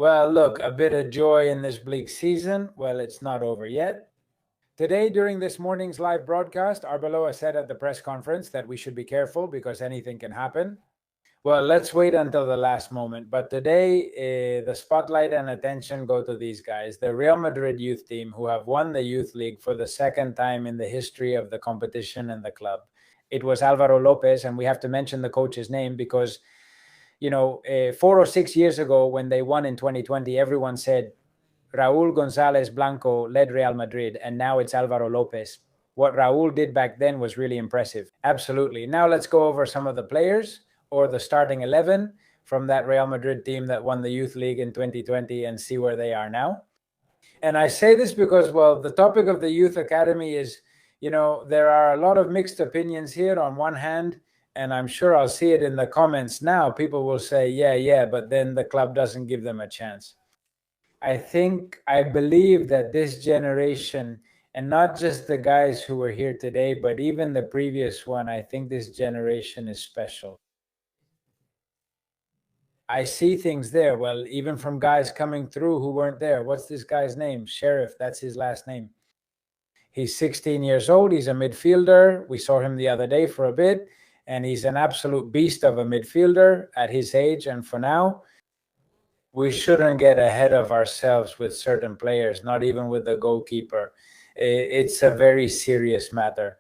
Well, look, a bit of joy in this bleak season. Well, it's not over yet. Today, during this morning's live broadcast, Arbeloa said at the press conference that we should be careful because anything can happen. Well, let's wait until the last moment. But today, the spotlight and attention go to these guys, the Real Madrid youth team, who have won the Youth League for the second time in the history of the competition and the club. It was Alvaro Lopez, and we have to mention the coach's name because 4 or 6 years ago when they won in 2020, everyone said Raúl González Blanco led Real Madrid, and now it's Alvaro Lopez. What Raúl did back then was really impressive. Absolutely. Now let's go over some of the players or the starting 11 from that Real Madrid team that won the Youth League in 2020 and see where they are now. And I say this because, well, the topic of the Youth Academy is, there are a lot of mixed opinions here. On one hand, and I'm sure I'll see it in the comments now, people will say, yeah, but then the club doesn't give them a chance. I believe that this generation, and not just the guys who are here today, but even the previous one, I think this generation is special. I see things there. Well, even from guys coming through who weren't there. What's this guy's name? Sheriff, that's his last name. He's 16 years old. He's a midfielder. We saw him the other day for a bit. And he's an absolute beast of a midfielder at his age. And for now, we shouldn't get ahead of ourselves with certain players, not even with the goalkeeper. It's a very serious matter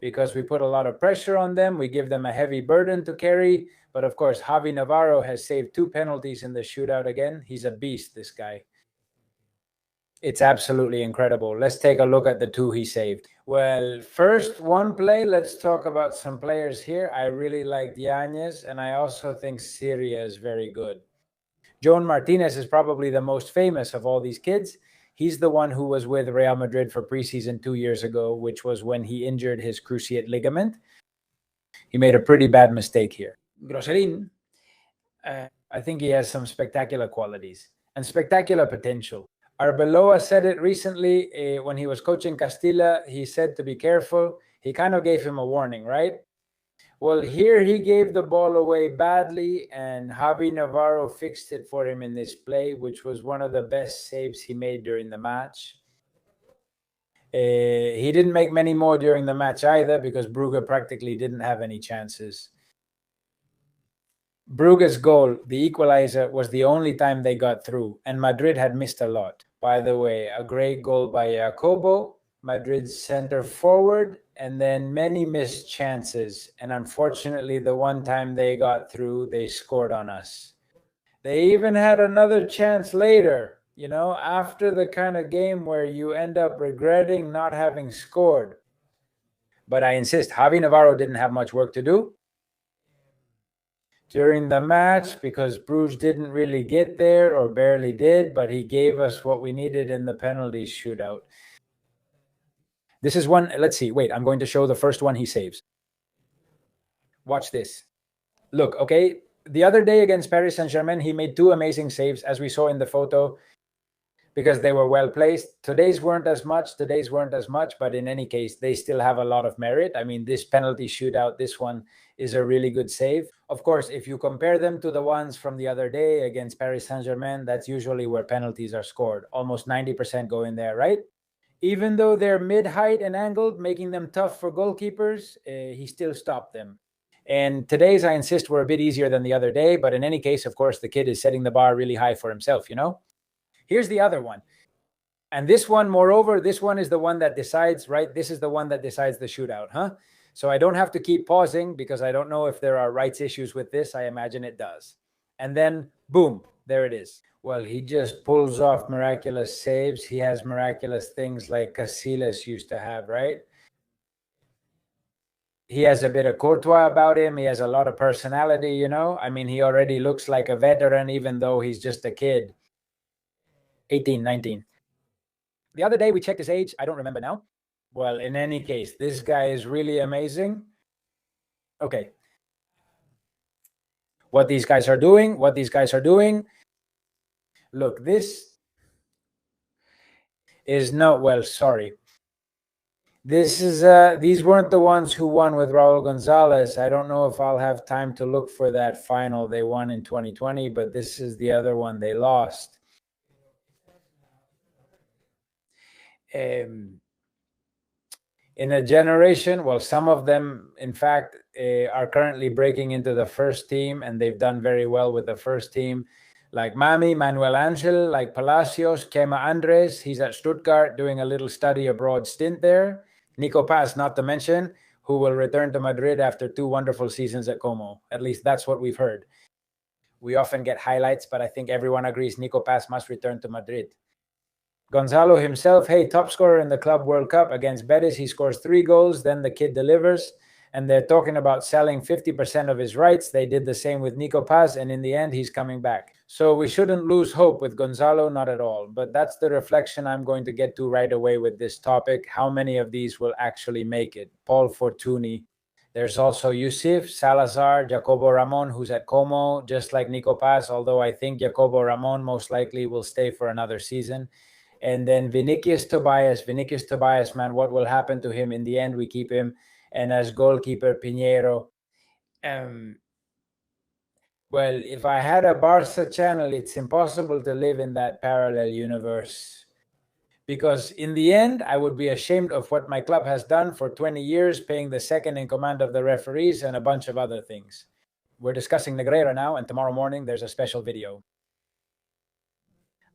because we put a lot of pressure on them. We give them a heavy burden to carry. But of course, Javi Navarro has saved 2 penalties in the shootout again. He's a beast, this guy. It's absolutely incredible. Let's take a look at the 2 he saved. Well, first one play, let's talk about some players here. I really like Yanez, and I also think Syria is very good. Joan Martinez is probably the most famous of all these kids. He's the one who was with Real Madrid for preseason 2 years ago, which was when he injured his cruciate ligament. He made a pretty bad mistake here. Grosserin, I think he has some spectacular qualities and spectacular potential. Arbeloa said it recently when he was coaching Castilla. He said to be careful. He kind of gave him a warning, right? Well, here he gave the ball away badly, and Javi Navarro fixed it for him in this play, which was one of the best saves he made during the match. He didn't make many more during the match either because Brugge practically didn't have any chances. Brugge's goal, the equalizer, was the only time they got through, and Madrid had missed a lot. By the way, a great goal by Jacobo, Madrid's center forward, and then many missed chances. And unfortunately, the one time they got through, they scored on us. They even had another chance later, after the kind of game where you end up regretting not having scored. But I insist, Javi Navarro didn't have much work to do during the match because Bruges didn't really get there or barely did, but he gave us what we needed in the penalty shootout. This is one, let's see, wait, I'm going to show the first one he saves. Watch this. Look, okay, the other day against Paris Saint-Germain, he made 2 amazing saves, as we saw in the photo, because they were well placed. Today's weren't as much, but in any case, they still have a lot of merit. I mean, this penalty shootout, this one is a really good save. Of course, if you compare them to the ones from the other day against Paris Saint-Germain, that's usually where penalties are scored. Almost 90% go in there, right? Even though they're mid-height and angled, making them tough for goalkeepers, he still stopped them. And today's, I insist, were a bit easier than the other day. But in any case, of course, the kid is setting the bar really high for himself, Here's the other one. And this one, moreover, this one is the one that decides, right? This is the one that decides the shootout, huh? So I don't have to keep pausing because I don't know if there are rights issues with this. I imagine it does. And then, boom, there it is. Well, he just pulls off miraculous saves. He has miraculous things like Casillas used to have, right? He has a bit of Courtois about him. He has a lot of personality, I mean, he already looks like a veteran, even though he's just a kid. 18, 19. The other day we checked his age. I don't remember now. Well, in any case, this guy is really amazing. Okay. What these guys are doing. Look, this is not, well, sorry. These weren't the ones who won with Raul Gonzalez. I don't know if I'll have time to look for that final they won in 2020, but this is the other one they lost. In a generation, well, some of them, in fact, are currently breaking into the first team, and they've done very well with the first team. Like Mami, Manuel Angel, like Palacios, Kema Andres. He's at Stuttgart doing a little study abroad stint there. Nico Paz, not to mention, who will return to Madrid after 2 wonderful seasons at Como. At least that's what we've heard. We often get highlights, but I think everyone agrees Nico Paz must return to Madrid. Gonzalo himself, hey, top scorer in the Club World Cup against Betis. He scores 3 goals, then the kid delivers. And they're talking about selling 50% of his rights. They did the same with Nico Paz, and in the end, he's coming back. So we shouldn't lose hope with Gonzalo, not at all. But that's the reflection I'm going to get to right away with this topic. How many of these will actually make it? Paul Fortuny. There's also Yusuf, Salazar, Jacobo Ramon, who's at Como, just like Nico Paz, although I think Jacobo Ramon most likely will stay for another season. And then Vinicius Tobias, man, what will happen to him? In the end, we keep him. And as goalkeeper, Pinheiro. Well, if I had a Barca channel, it's impossible to live in that parallel universe. Because in the end, I would be ashamed of what my club has done for 20 years, paying the second in command of the referees and a bunch of other things. We're discussing Negreira now, and tomorrow morning there's a special video.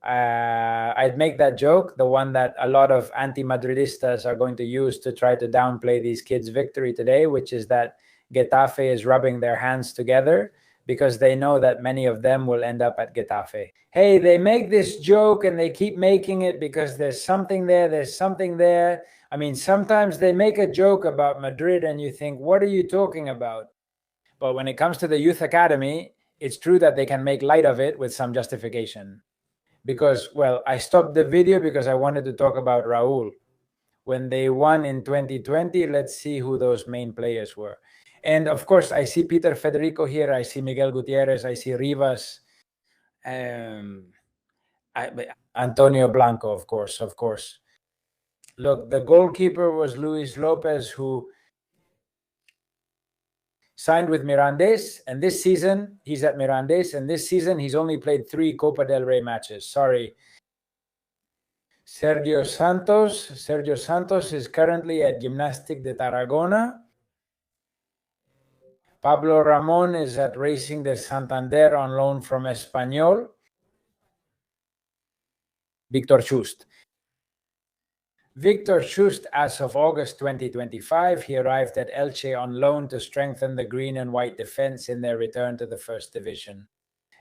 I'd make that joke, the one that a lot of anti-Madridistas are going to use to try to downplay these kids' victory today, which is that Getafe is rubbing their hands together because they know that many of them will end up at Getafe. Hey, they make this joke and they keep making it because there's something there. I mean, sometimes they make a joke about Madrid and you think, what are you talking about? But when it comes to the youth academy, it's true that they can make light of it with some justification. Because, well, I stopped the video because I wanted to talk about Raul. When they won in 2020, let's see who those main players were. And of course, I see Peter Federico here. I see Miguel Gutierrez. I see Rivas. Antonio Blanco, of course. Look, the goalkeeper was Luis Lopez, who signed with Mirandes, and this season he's at Mirandes, and this season he's only played 3 Copa del Rey matches. Sorry. Sergio Santos is currently at Gimnastic de Tarragona. Pablo Ramon is at Racing de Santander on loan from Espanyol. Victor Chust, as of August 2025, he arrived at Elche on loan to strengthen the green and white defense in their return to the first division.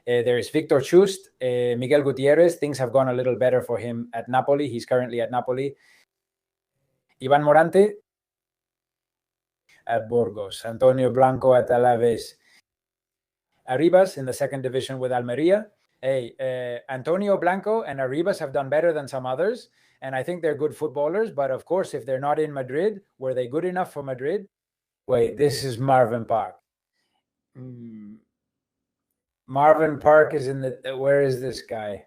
There is Victor Chust, Miguel Gutierrez. Things have gone a little better for him at Napoli. He's currently at Napoli. Ivan Morante at Burgos. Antonio Blanco at Alaves. Arribas in the second division with Almeria. Hey, Antonio Blanco and Arribas have done better than some others, and I think they're good footballers. But of course, if they're not in Madrid, were they good enough for Madrid? Wait, this is Marvin Park. Marvin Park is in the... Where is this guy?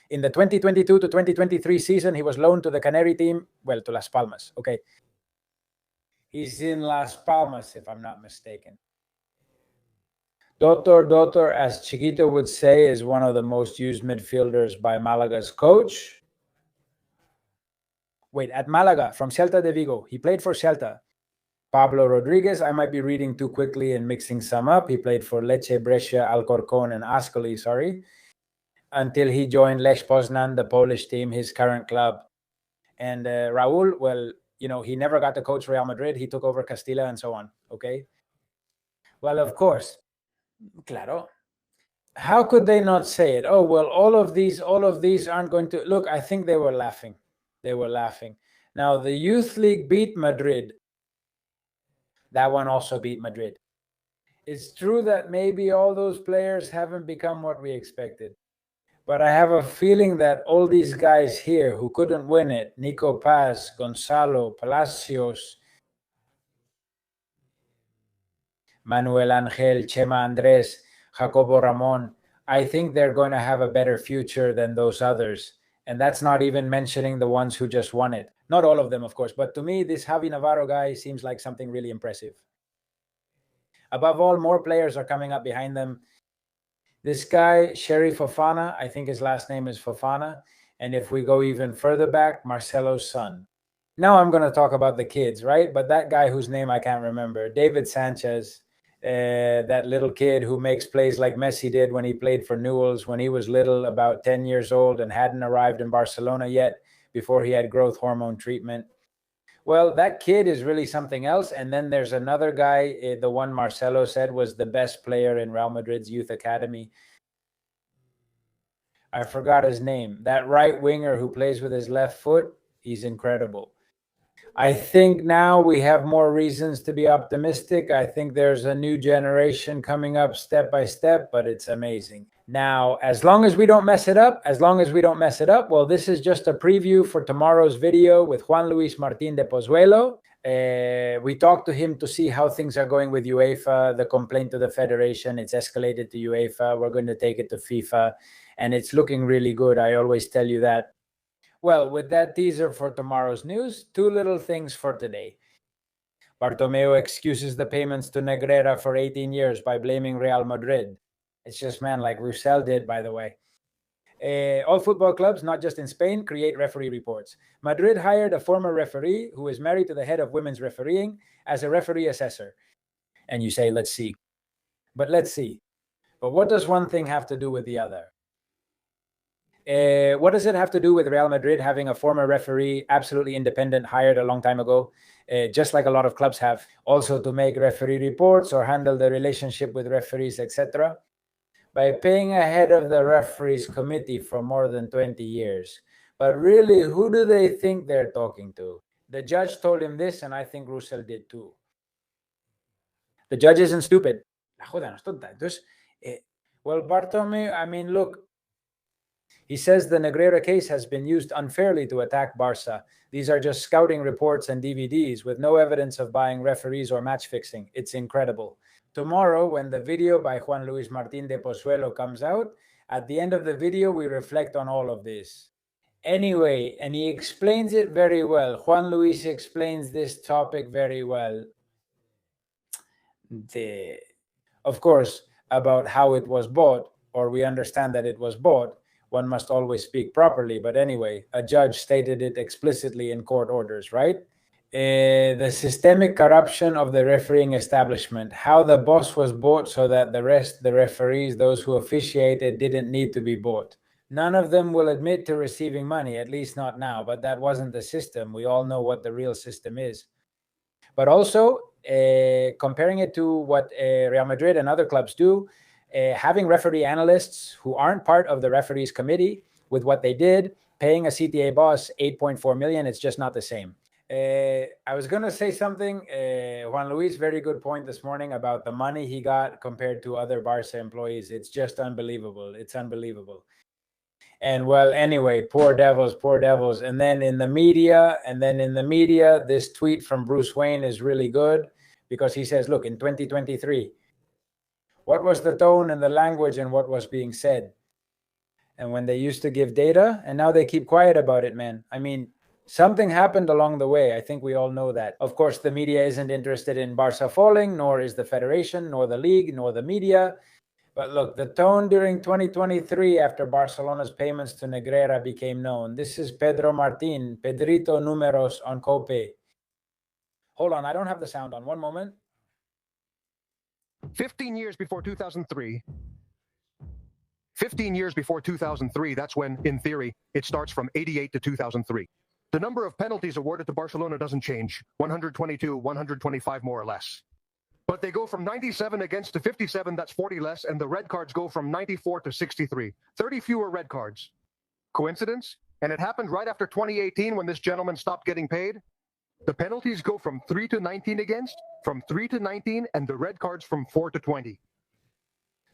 In the 2022 to 2023 season, he was loaned to the Canary team, well, to Las Palmas. Okay. He's in Las Palmas, if I'm not mistaken. Doctor, as Chiquito would say, is one of the most used midfielders by Malaga's coach. Wait, at Malaga, from Celta de Vigo. He played for Celta. Pablo Rodriguez, I might be reading too quickly and mixing some up. He played for Lecce, Brescia, Alcorcón, and Ascoli, until he joined Lech Poznan, the Polish team, his current club. And Raul, well, you know, he never got to coach Real Madrid. He took over Castilla and so on, okay? Well, of course. Claro. How could they not say it? Oh, well, all of these aren't going to... Look, I think they were laughing. Now, the Youth League beat Madrid. That one also beat Madrid. It's true that maybe all those players haven't become what we expected. But I have a feeling that all these guys here who couldn't win it, Nico Paz, Gonzalo, Palacios, Manuel Angel, Chema Andres, Jacobo Ramon, I think they're going to have a better future than those others. And that's not even mentioning the ones who just won it. Not all of them, of course, but to me, this Javi Navarro guy seems like something really impressive. Above all, more players are coming up behind them. This guy, Sheriff Fofana, I think his last name is Fofana. And if we go even further back, Marcelo's son. Now I'm going to talk about the kids, right? But that guy whose name I can't remember, David Sanchez, that little kid who makes plays like Messi did when he played for Newell's when he was little, about 10 years old, and hadn't arrived in Barcelona yet before he had growth hormone treatment. Well, that kid is really something else. And then there's another guy, the one Marcelo said was the best player in Real Madrid's youth academy. I forgot his name. That right winger who plays with his left foot, he's incredible. I think now we have more reasons to be optimistic. I think there's a new generation coming up step by step, but it's amazing. Now, as long as we don't mess it up, well, this is just a preview for tomorrow's video with Juan Luis Martín de Pozuelo. We talked to him to see how things are going with UEFA, the complaint to the federation. It's escalated to UEFA. We're going to take it to FIFA, and it's looking really good. I always tell you that. Well, with that teaser for tomorrow's news, two little things for today. Bartomeu excuses the payments to Negreira for 18 years by blaming Real Madrid. It's just, man, like Roussel did, by the way. All football clubs, not just in Spain, create referee reports. Madrid hired a former referee who is married to the head of women's refereeing as a referee assessor. And you say, let's see. But let's see. But what does one thing have to do with the other? What does it have to do with Real Madrid having a former referee, absolutely independent, hired a long time ago, just like a lot of clubs have, also to make referee reports or handle the relationship with referees, etc.? By paying a head of the referees committee for more than 20 years. But really, who do they think they're talking to? The judge told him this, and I think Roussel did too. The judge isn't stupid. La joda no es tonta. Entonces, well, Bartomeu, I mean, look, he says the Negreira case has been used unfairly to attack Barca. These are just scouting reports and DVDs with no evidence of buying referees or match fixing. It's incredible. Tomorrow, when the video by Juan Luis Martín de Pozuelo comes out, at the end of the video, we reflect on all of this. Anyway, and he explains it very well. Juan Luis explains this topic very well. Of course, about how it was bought, or we understand that it was bought. One must always speak properly. But anyway, a judge stated it explicitly in court orders, right? The systemic corruption of the refereeing establishment, how the boss was bought so that the rest, the referees, those who officiated, didn't need to be bought. None of them will admit to receiving money, at least not now, but that wasn't the system. We all know what the real system is. But also, comparing it to what Real Madrid and other clubs do, having referee analysts who aren't part of the referees committee with what they did, paying a CTA boss 8.4 million, it's just not the same. I was going to say something, Juan Luis, very good point this morning about the money he got compared to other Barca employees. It's just unbelievable. It's unbelievable. And well, anyway, poor devils. And then in the media, this tweet from Bruce Wayne is really good because he says, look, in 2023, what was the tone and the language and what was being said? And when they used to give data and now they keep quiet about it, man. I mean, something happened along the way. I think we all know that. Of course, the media isn't interested in Barca falling, nor is the federation, nor the league, nor the media. But look, the tone during 2023 after Barcelona's payments to Negreira became known. This is Pedro Martin, Pedrito Números on Cope. Hold on, I don't have the sound on. One moment. 15 years before 2003. 15 years before 2003, that's when, in theory, it starts from 88 to 2003. The number of penalties awarded to Barcelona doesn't change. 122, 125 more or less. But they go from 97 against to 57, that's 40 less, and the red cards go from 94 to 63. 30 fewer red cards. Coincidence? And it happened right after 2018 when this gentleman stopped getting paid. The penalties go from 3 to 19 against, from 3 to 19, and the red cards from 4 to 20.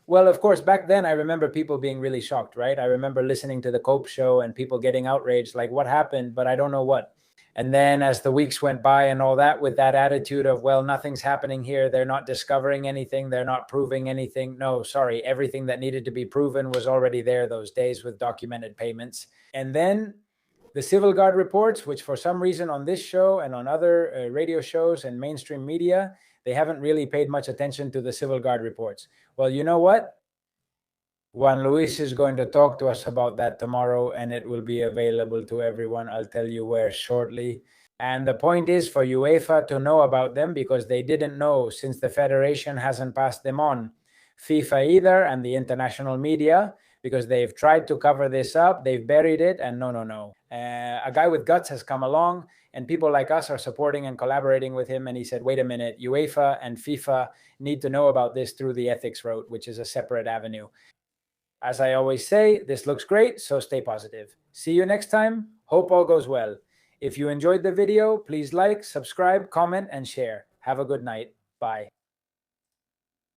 Well, of course, back then, I remember people being really shocked, right? I remember listening to the Cope show and people getting outraged, like, what happened? But I don't know what. And then as the weeks went by and all that, with that attitude of, well, nothing's happening here, they're not discovering anything, they're not proving anything. No, sorry, everything that needed to be proven was already there those days with documented payments. And then the Civil Guard reports, which for some reason on this show and on other radio shows and mainstream media, they haven't really paid much attention to the Civil Guard reports. Well, you know what? Juan Luis is going to talk to us about that tomorrow, and it will be available to everyone. I'll tell you where shortly. And the point is for UEFA to know about them, because they didn't know, since the federation hasn't passed them on. FIFA either, and the international media, because they've tried to cover this up, they've buried it, and no. A guy with guts has come along, and people like us are supporting and collaborating with him, and he said, wait a minute, UEFA and FIFA need to know about this through the ethics route, which is a separate avenue. As I always say, this looks great, so stay positive. See you next time. Hope all goes well. If you enjoyed the video, please like, subscribe, comment, and share. Have a good night. Bye.